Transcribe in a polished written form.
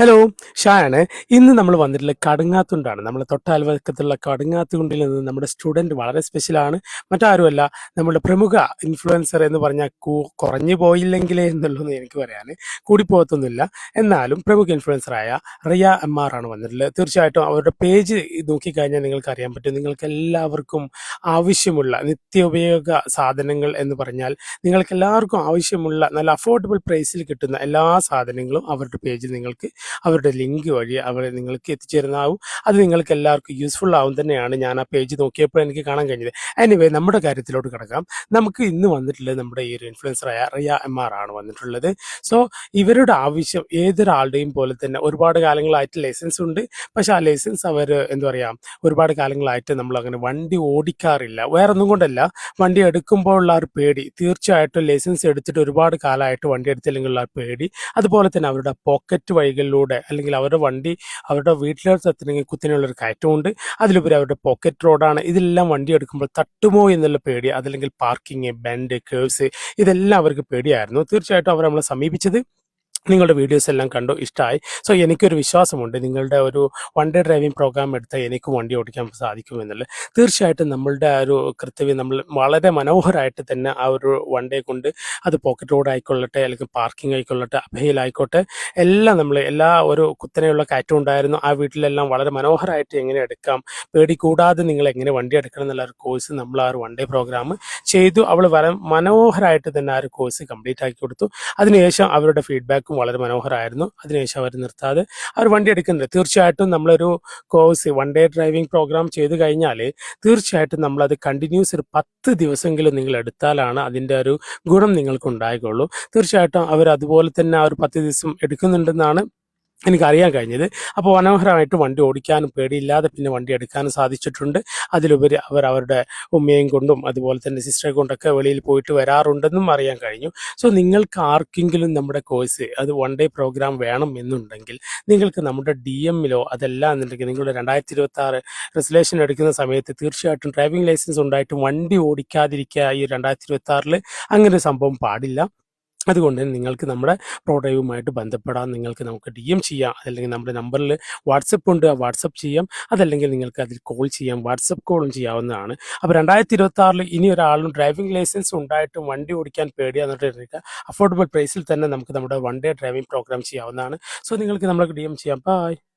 Hello, ഷായാണ്. ഇന്ന് നമ്മൾ വന്നിട്ടുള്ള കടുങ്ങാത്തുണ്ടാണ്. നമ്മളെ തൊട്ടയൽവക്കത്തുള്ള കടുങ്ങാത്തുകുണ്ടിൽ നിന്ന് നമ്മുടെ സ്റ്റുഡൻറ്റ് വളരെ സ്പെഷ്യലാണ്. മറ്റാരുമല്ല, നമ്മുടെ പ്രമുഖ ഇൻഫ്ലുവൻസർ എന്ന് പറഞ്ഞാൽ കുറഞ്ഞു പോയില്ലെങ്കിലേ എന്നുള്ളതെന്ന് എനിക്ക് പറയാൻ കൂടിപ്പോകത്തൊന്നുമില്ല. എന്നാലും പ്രമുഖ ഇൻഫ്ലുവൻസറായ റിയ MR ആണ് വന്നിട്ടുള്ളത്. തീർച്ചയായിട്ടും അവരുടെ പേജ് നോക്കിക്കഴിഞ്ഞാൽ നിങ്ങൾക്ക് അറിയാൻ പറ്റും. നിങ്ങൾക്ക് എല്ലാവർക്കും ആവശ്യമുള്ള നിത്യോപയോഗ സാധനങ്ങൾ എന്ന് പറഞ്ഞാൽ നിങ്ങൾക്ക് എല്ലാവർക്കും ആവശ്യമുള്ള നല്ല അഫോർഡബിൾ പ്രൈസിൽ കിട്ടുന്ന എല്ലാ സാധനങ്ങളും അവരുടെ പേജിൽ നിങ്ങൾക്ക് അവരുടെ ലിങ്ക് വഴി അവർ നിങ്ങൾക്ക് എത്തിച്ചേരുന്നതാവും. അത് നിങ്ങൾക്ക് എല്ലാവർക്കും യൂസ്ഫുൾ ആവും തന്നെയാണ് ഞാൻ ആ പേജ് നോക്കിയപ്പോൾ എനിക്ക് കാണാൻ കഴിഞ്ഞത്. എനിവേ, നമ്മുടെ കാര്യത്തിലോട്ട് കിടക്കാം. നമുക്ക് ഇന്ന് വന്നിട്ടുള്ളത് നമ്മുടെ ഈ ഒരു ഇൻഫ്ലുവൻസറായ റിയ MR ആണ് വന്നിട്ടുള്ളത്. സോ ഇവരുടെ ആവശ്യം ഏതൊരാളുടെയും പോലെ തന്നെ ഒരുപാട് കാലങ്ങളായിട്ട് ലൈസൻസ് ഉണ്ട്. പക്ഷേ ആ ലൈസൻസ് അവർ എന്താ പറയുക, ഒരുപാട് കാലങ്ങളായിട്ട് നമ്മൾ അങ്ങനെ വണ്ടി ഓടിക്കാറില്ല. വേറെ ഒന്നും കൊണ്ടല്ല, വണ്ടി എടുക്കുമ്പോൾ ഉള്ള ഒരു പേടി. തീർച്ചയായിട്ടും ലൈസൻസ് എടുത്തിട്ട് ഒരുപാട് കാലമായിട്ട് വണ്ടി എടുത്തില്ലെങ്കിൽ ഉള്ള പേടി, അതുപോലെ തന്നെ അവരുടെ പോക്കറ്റ് വഴികളിലൂടെ അല്ലെങ്കിൽ അവരുടെ വണ്ടി അവരുടെ വീട്ടിലോട്ട് എത്തണമെങ്കിൽ കുത്തിനുള്ളൊരു കയറ്റമുണ്ട്. അതിലുപരി അവരുടെ പോക്കറ്റ് റോഡാണ്. ഇതെല്ലാം വണ്ടി എടുക്കുമ്പോൾ തട്ടുമോ എന്നുള്ള പേടി, അതല്ലെങ്കിൽ പാർക്കിങ്, ബെൻഡ്, കേഴ്സ്, ഇതെല്ലാം അവർക്ക് പേടിയായിരുന്നു. തീർച്ചയായിട്ടും അവർ നമ്മളെ സമീപിച്ചത് നിങ്ങളുടെ വീഡിയോസ് എല്ലാം കണ്ടു, ഇഷ്ടമായി. സോ എനിക്കൊരു വിശ്വാസമുണ്ട് നിങ്ങളുടെ ഒരു വൺ ഡേ ഡ്രൈവിംഗ് പ്രോഗ്രാം എടുത്താൽ എനിക്കും വണ്ടി ഓടിക്കാൻ സാധിക്കുമെന്നുള്ളത്. തീർച്ചയായിട്ടും നമ്മളുടെ ആ ഒരു കർത്തവ്യം നമ്മൾ വളരെ മനോഹരമായിട്ട് തന്നെ ആ ഒരു വൺ ഡേ കൊണ്ട്, അത് പോക്കറ്റ് റോഡ് ആയിക്കൊള്ളട്ടെ, അല്ലെങ്കിൽ പാർക്കിംഗ് ആയിക്കൊള്ളട്ടെ, അഭയിലായിക്കോട്ടെ, എല്ലാം നമ്മൾ എല്ലാ ഒരു കുത്തനെയുള്ള കയറ്റം ഉണ്ടായിരുന്നു. ആ വീട്ടിലെല്ലാം വളരെ മനോഹരമായിട്ട് എങ്ങനെ എടുക്കാം, പേടി കൂടാതെ നിങ്ങൾ എങ്ങനെ വണ്ടി എടുക്കണം എന്നുള്ള ഒരു കോഴ്സ് നമ്മൾ ആ ഒരു വൺ ഡേ പ്രോഗ്രാം ചെയ്തു. അവൾ മനോഹരമായിട്ട് തന്നെ ആ ഒരു കോഴ്സ് കംപ്ലീറ്റ് ആക്കി കൊടുത്തു. അതിനുശേഷം അവരുടെ ഫീഡ്ബാക്ക് വളരെ മനോഹരമായിരുന്നു. അതിനുശേഷം അവർ നിർത്താതെ അവർ വണ്ടി എടുക്കുന്നുണ്ട്. തീർച്ചയായിട്ടും നമ്മളൊരു course one day driving programme ചെയ്ത് കഴിഞ്ഞാൽ തീർച്ചയായിട്ടും നമ്മളത് കണ്ടിന്യൂസ് ഒരു 10 ദിവസമെങ്കിലും നിങ്ങൾ എടുത്താലാണ് അതിൻ്റെ ഒരു ഗുണം നിങ്ങൾക്ക് ഉണ്ടായിക്കോളൂ. തീർച്ചയായിട്ടും അവർ അതുപോലെ തന്നെ ആ ഒരു 10 ദിവസം എടുക്കുന്നുണ്ടെന്നാണ് എനിക്കറിയാൻ കഴിഞ്ഞത്. അപ്പോൾ മനോഹരമായിട്ട് വണ്ടി ഓടിക്കാനും പേടിയില്ലാതെ പിന്നെ വണ്ടി എടുക്കാനും സാധിച്ചിട്ടുണ്ട്. അതിലുപരി അവർ അവരുടെ ഉമ്മയും കൊണ്ടും അതുപോലെ തന്നെ സിസ്റ്ററെ കൊണ്ടൊക്കെ വെളിയിൽ പോയിട്ട് വരാറുണ്ടെന്നും അറിയാൻ കഴിഞ്ഞു. സോ നിങ്ങൾക്ക് ആർക്കെങ്കിലും നമ്മുടെ കോഴ്സ് അത് വൺ ഡേ പ്രോഗ്രാം വേണം എന്നുണ്ടെങ്കിൽ നിങ്ങൾക്ക് നമ്മുടെ DM-ലോ അതല്ല എന്നുണ്ടെങ്കിൽ നിങ്ങളുടെ 2026 റെസൊല്യൂഷൻ എടുക്കുന്ന സമയത്ത് തീർച്ചയായിട്ടും ഡ്രൈവിംഗ് ലൈസൻസ് ഉണ്ടായിട്ടും വണ്ടി ഓടിക്കാതിരിക്കുക. ഈ 2026 അങ്ങനെ ഒരു സംഭവം പാടില്ല. അതുകൊണ്ട് നിങ്ങൾക്ക് നമ്മുടെ പ്രോഡക്റ്റുമായിട്ട് ബന്ധപ്പെടാം. നമുക്ക് DM ചെയ്യാം, അതല്ലെങ്കിൽ നമ്മുടെ നമ്പറിൽ വാട്സപ്പ് ഉണ്ട്, ആ വാട്സപ്പ് ചെയ്യാം. അതല്ലെങ്കിൽ നിങ്ങൾക്ക് അതിൽ കോൾ ചെയ്യാം, വാട്സപ്പ് കോളും ചെയ്യാവുന്നതാണ്. അപ്പോൾ 2026 ഇനി ഒരാളും ഡ്രൈവിംഗ് ലൈസൻസ് ഉണ്ടായിട്ടും വണ്ടി ഓടിക്കാൻ പേടിയാന്നിട്ട് അഫോർഡബിൾ പ്രൈസിൽ തന്നെ നമുക്ക് നമ്മുടെ വൺ ഡേ ഡ്രൈവിംഗ് പ്രോഗ്രാം ചെയ്യാവുന്നതാണ്. സോ നിങ്ങൾക്ക് നമ്മൾക്ക് DM ചെയ്യാം. ബൈ.